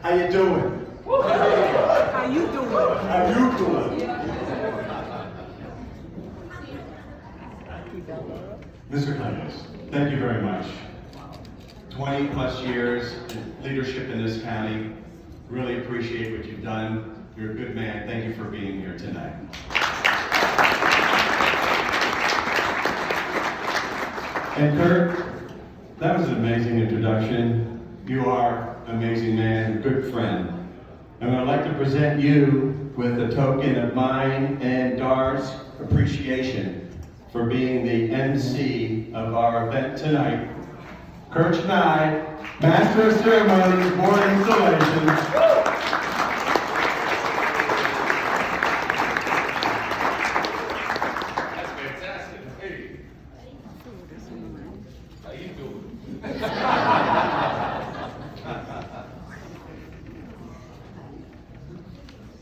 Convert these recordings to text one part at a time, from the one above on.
How you doing? How you doing? How you doing? Mr. Clemens, thank you very much. 20 plus years in leadership in this county. Really appreciate what you've done. You're a good man. Thank you for being here tonight. And Kurt, that was an amazing introduction. You are an amazing man, a good friend. And I'd like to present you with a token of mine and DAAR's appreciation for being the MC of our event tonight. Kurt Schneid, Master of Ceremonies, Board Installation.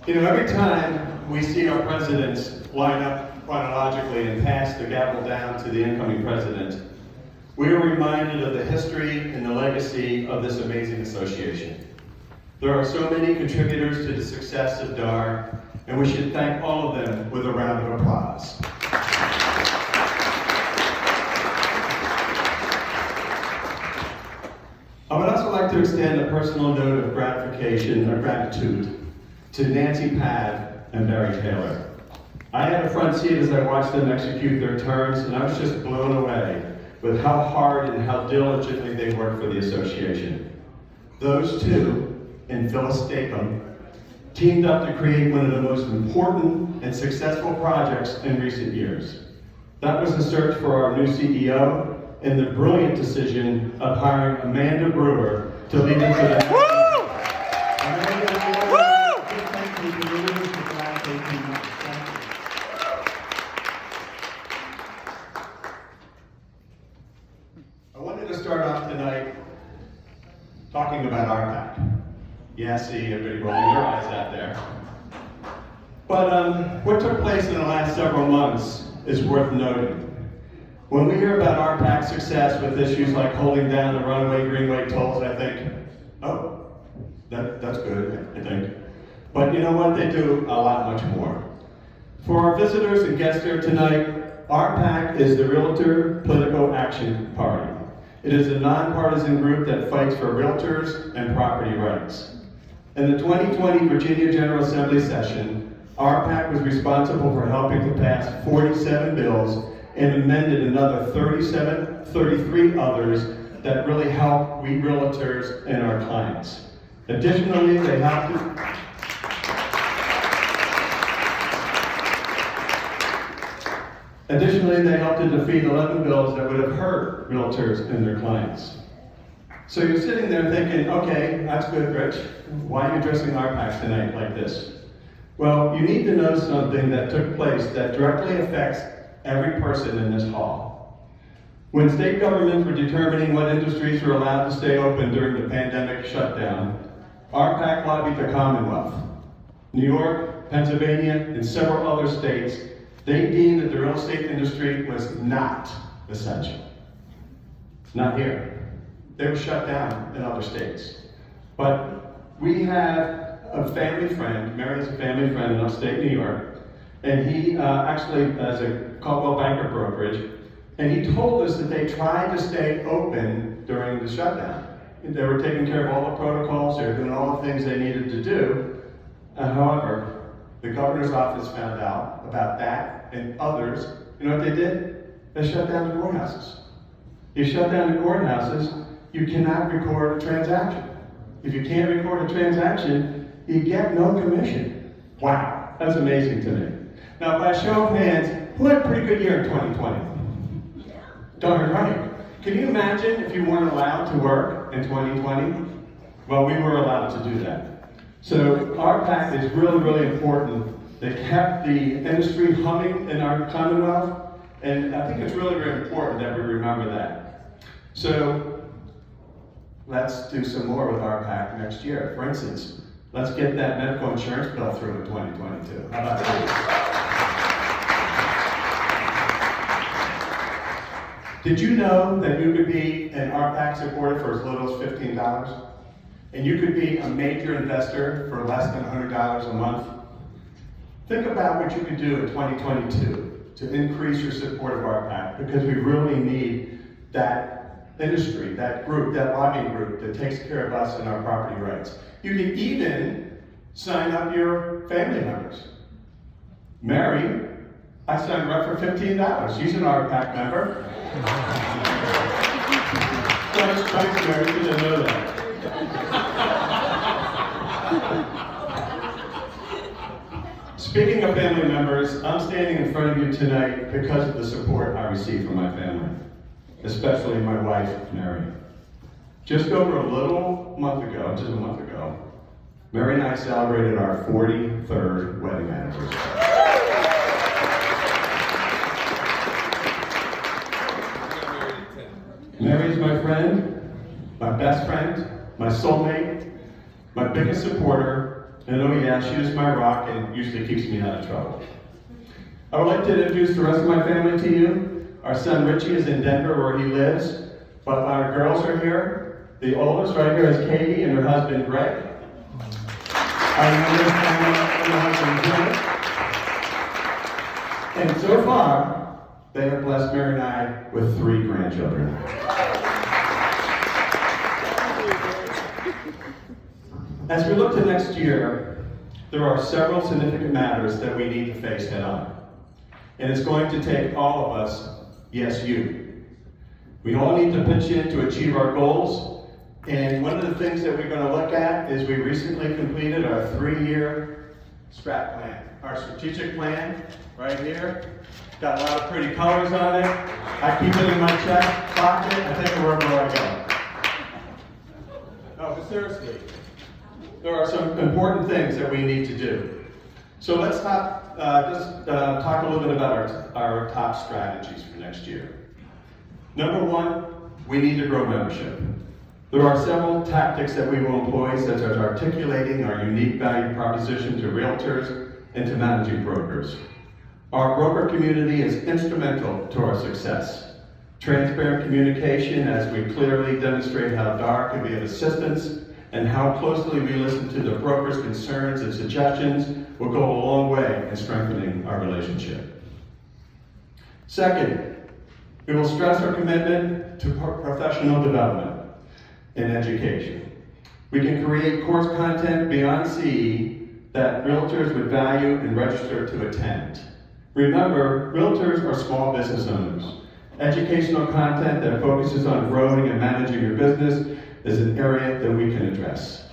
You know, every time we see our presidents line up chronologically and pass the gavel down to the incoming president, we are reminded of the history and the legacy of this amazing association. There are so many contributors to the success of DAAR, and we should thank all of them with a round of applause. I would also like to extend a personal note of gratification or gratitude to Nancy Pad and Barry Taylor. I had a front seat as I watched them execute their terms, and I was just blown away with how hard and how diligently they worked for the association. Those two, and Phyllis Statham, teamed up to create one of the most important and successful projects in recent years. That was the search for our new CEO and the brilliant decision of hiring Amanda Brewer to lead us to the I wanted to start off tonight talking about RPAC. Yeah, I see everybody rolling your eyes out there. But what took place in the last several months is worth noting. When we hear about RPAC's success with issues like holding down the runaway greenway tolls, I think, oh, that's good, I think. But you know what? They do a lot much more. For our visitors and guests here tonight, RPAC is the Realtor Political Action Party. It is a nonpartisan group that fights for realtors and property rights. In the 2020 Virginia General Assembly session, RPAC was responsible for helping to pass 47 bills and amended another 33 others that really help we realtors and our clients. Additionally, they helped to defeat 11 bills that would have hurt realtors and their clients. So you're sitting there thinking, okay, that's good, Rich. Why are you addressing RPAC tonight like this? Well, you need to know something that took place that directly affects every person in this hall. When state governments were determining what industries were allowed to stay open during the pandemic shutdown, RPAC lobbied the Commonwealth. New York, Pennsylvania, and several other states, they deemed that the real estate industry was not essential. Not here. They were shut down in other states. But we have a family friend, Mary is a family friend in upstate New York, and he actually has a Caldwell Banker brokerage, and he told us that they tried to stay open during the shutdown. They were taking care of all the protocols, they were doing all the things they needed to do. However, the governor's office found out about that and others. You know what they did? They shut down the courthouses. You shut down the courthouses, you cannot record a transaction. If you can't record a transaction, you get no commission. Wow, that's amazing to me. Now, by a show of hands, who had a pretty good year in 2020? Darn right. Can you imagine if you weren't allowed to work in 2020? Well, we were allowed to do that. So RPAC is really, really important. They kept the industry humming in our Commonwealth, and I think it's really, really important that we remember that. So let's do some more with RPAC next year. For instance, let's get that medical insurance bill through in 2022. How about that? Did you know that you could be an RPAC supporter for as little as $15? and you could be a major investor for less than $100 a month, think about what you could do in 2022 to increase your support of RPAC, because we really need that industry, that group, that lobbying group that takes care of us and our property rights. You can even sign up your family members. Mary, I signed her up for $15. She's an RPAC member. Thanks, Mary, you didn't know that. Speaking of family members, I'm standing in front of you tonight because of the support I receive from my family, especially my wife, Mary. Just over a month ago, Mary and I celebrated our 43rd wedding anniversary. Mary is my friend, my best friend, my soulmate, my biggest supporter, and oh yeah, she is my rock and usually keeps me out of trouble. I would like to introduce the rest of my family to you. Our son Richie is in Denver where he lives, but our girls are here. The oldest right here is Katie and her husband Greg. Our youngest and her husband Jim. And so far, they have blessed Mary and I with 3 grandchildren. As we look to next year, there are several significant matters that we need to face head on. And it's going to take all of us, yes, you. We all need to pitch in to achieve our goals. And one of the things that we're going to look at is we recently completed our 3-year strat plan. Our strategic plan, right here. Got a lot of pretty colors on it. I keep it in my check pocket. I take it wherever I go. No, but seriously, there are some important things that we need to do. So let's talk a little bit about our top strategies for next year. Number 1, we need to grow membership. There are several tactics that we will employ, such as articulating our unique value proposition to realtors and to managing brokers. Our broker community is instrumental to our success. Transparent communication, as we clearly demonstrate how DAAR can be of assistance and how closely we listen to the broker's concerns and suggestions, will go a long way in strengthening our relationship. Second, we will stress our commitment to professional development and education. We can create course content beyond CE that realtors would value and register to attend. Remember, realtors are small business owners. Educational content that focuses on growing and managing your business is an area that we can address.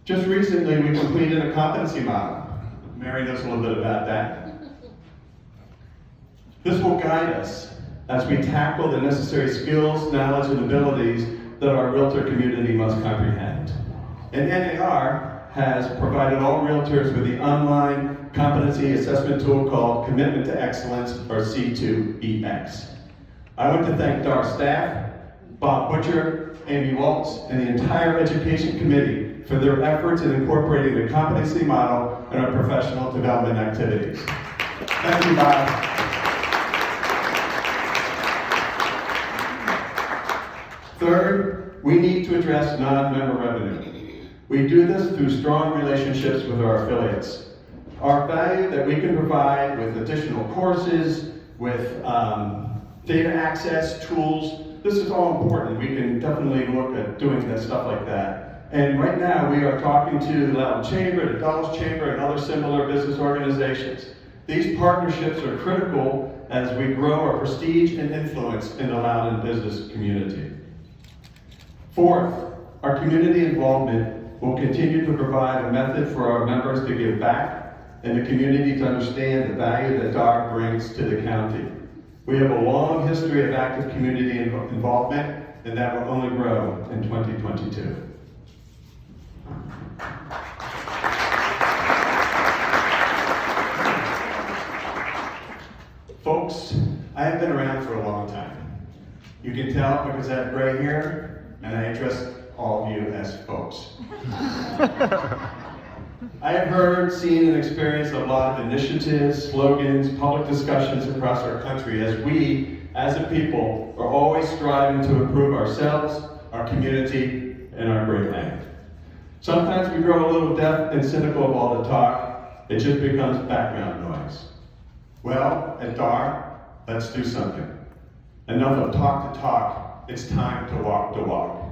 Just recently, we completed a competency model. Mary knows a little bit about that. This will guide us as we tackle the necessary skills, knowledge, and abilities that our realtor community must comprehend. And DAAR has provided all realtors with the online competency assessment tool called Commitment to Excellence, or C2EX. I want to thank DAAR staff, Bob Butcher, Amy Waltz, and the entire education committee for their efforts in incorporating the competency model in our professional development activities. Thank you, Bob. Third, we need to address non-member revenue. We do this through strong relationships with our affiliates. Our value that we can provide with additional courses, with data access, tools, this is all important. We can definitely look at doing that stuff like that. And right now we are talking to the Loudoun Chamber, the Dulles Chamber, and other similar business organizations. These partnerships are critical as we grow our prestige and influence in the Loudoun business community. Fourth, our community involvement will continue to provide a method for our members to give back and the community to understand the value that DAAR brings to the county. We have a long history of active community involvement, and that will only grow in 2022. Folks, I have been around for a long time. You can tell because I have gray hair, and I address all of you as folks. I have heard, seen, and experienced a lot of initiatives, slogans, public discussions across our country as we, as a people, are always striving to improve ourselves, our community, in our great land. Sometimes we grow a little deaf and cynical of all the talk. It just becomes background noise. Well, at DAAR, let's do something. Enough of talk to talk. It's time to walk the walk.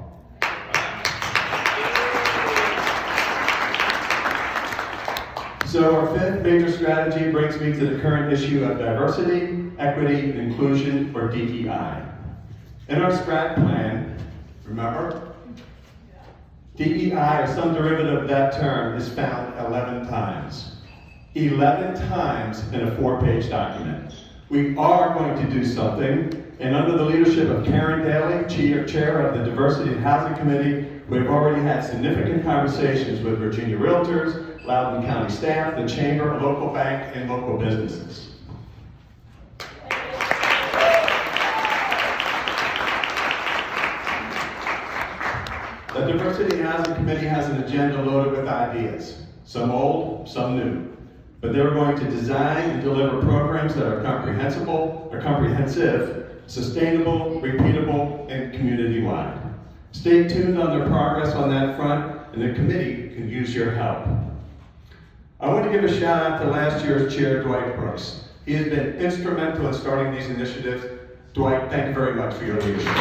So our fifth major strategy brings me to the current issue of diversity, equity, and inclusion, or DEI. In our strat plan, remember? DEI, or some derivative of that term, is found 11 times. 11 times in a 4-page document. We are going to do something, and under the leadership of Karen Daly, chair of the Diversity and Housing Committee, we've already had significant conversations with Virginia Realtors, Loudoun County staff, the Chamber, a local bank, and local businesses. The Diversity and Housing Committee has an agenda loaded with ideas, some old, some new. But they're going to design and deliver programs that are comprehensive, sustainable, repeatable, and community-wide. Stay tuned on their progress on that front, and the committee can use your help. I want to give a shout out to last year's chair, Dwight Brooks. He has been instrumental in starting these initiatives. Dwight, thank you very much for your leadership.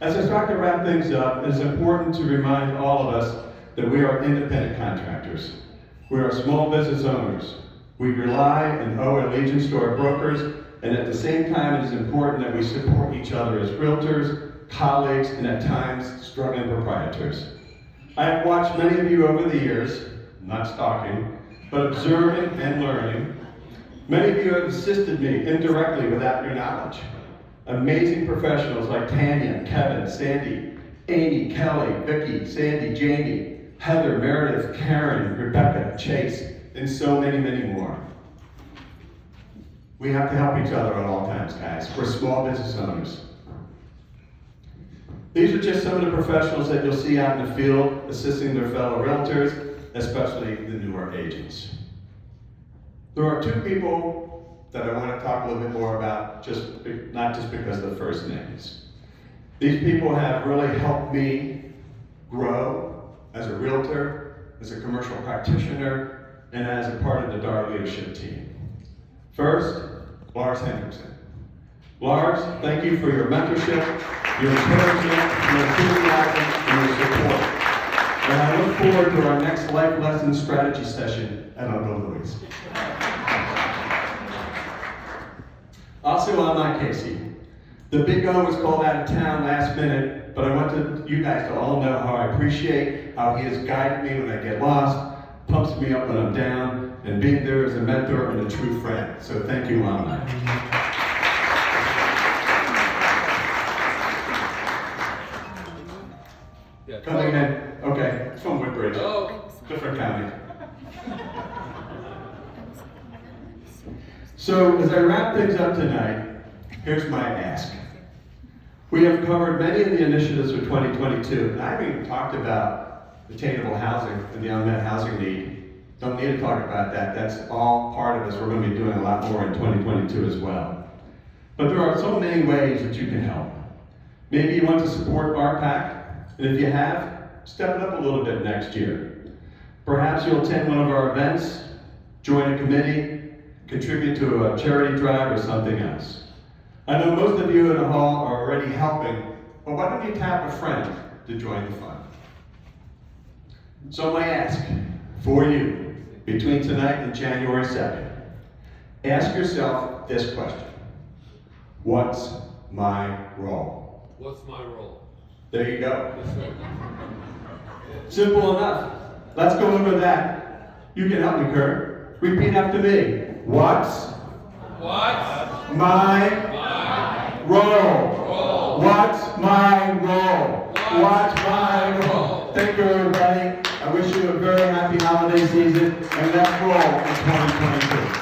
As I start to wrap things up, it is important to remind all of us that we are independent contractors. We are small business owners. We rely and owe allegiance to our brokers, and at the same time, it is important that we support each other as realtors, colleagues, and at times, struggling proprietors. I have watched many of you over the years, not stalking, but observing and learning. Many of you have assisted me indirectly without your knowledge. Amazing professionals like Tanya, Kevin, Sandy, Amy, Kelly, Vicki, Sandy, Jamie, Heather, Meredith, Karen, Rebecca, Chase, and so many, many more. We have to help each other at all times, guys. We're small business owners. These are just some of the professionals that you'll see out in the field assisting their fellow realtors, especially the newer agents. There are two people that I want to talk a little bit more about, not just because of the first names. These people have really helped me grow as a realtor, as a commercial practitioner, and as a part of the DAAR leadership team. First, Lars Hendrickson. Lars, thank you for your mentorship, your encouragement, your enthusiasm, and your support. And I look forward to our next life lesson strategy session at Uncle Louie's. Also on my Casey. The Big O was called out of town last minute, but I want you guys to all know how I appreciate how he has guided me when I get lost, pumps me up when I'm down, and being there as a mentor and a true friend. So thank you, Online. Coming in, okay, it's from Woodbridge, different county. So as I wrap things up tonight, here's my ask. We have covered many of the initiatives for 2022, and I haven't even talked about attainable housing and the unmet housing need. Don't need to talk about that. That's all part of this. We're going to be doing a lot more in 2022 as well. But there are so many ways that you can help. Maybe you want to support RPAC, and if you have, step it up a little bit next year. Perhaps you'll attend one of our events, join a committee, contribute to a charity drive or something else. I know most of you in the hall are already helping, but why don't you tap a friend to join the fun? So my ask for you, between tonight and January 2nd, ask yourself this question. What's my role? What's my role? There you go. Yes, sir. Simple enough. Let's go over that. You can help me, Kurt. Repeat after me. What's my role? What's my role? What's my role? Thank you, everybody. I wish you a very happy holiday season, and let's roll in 2022.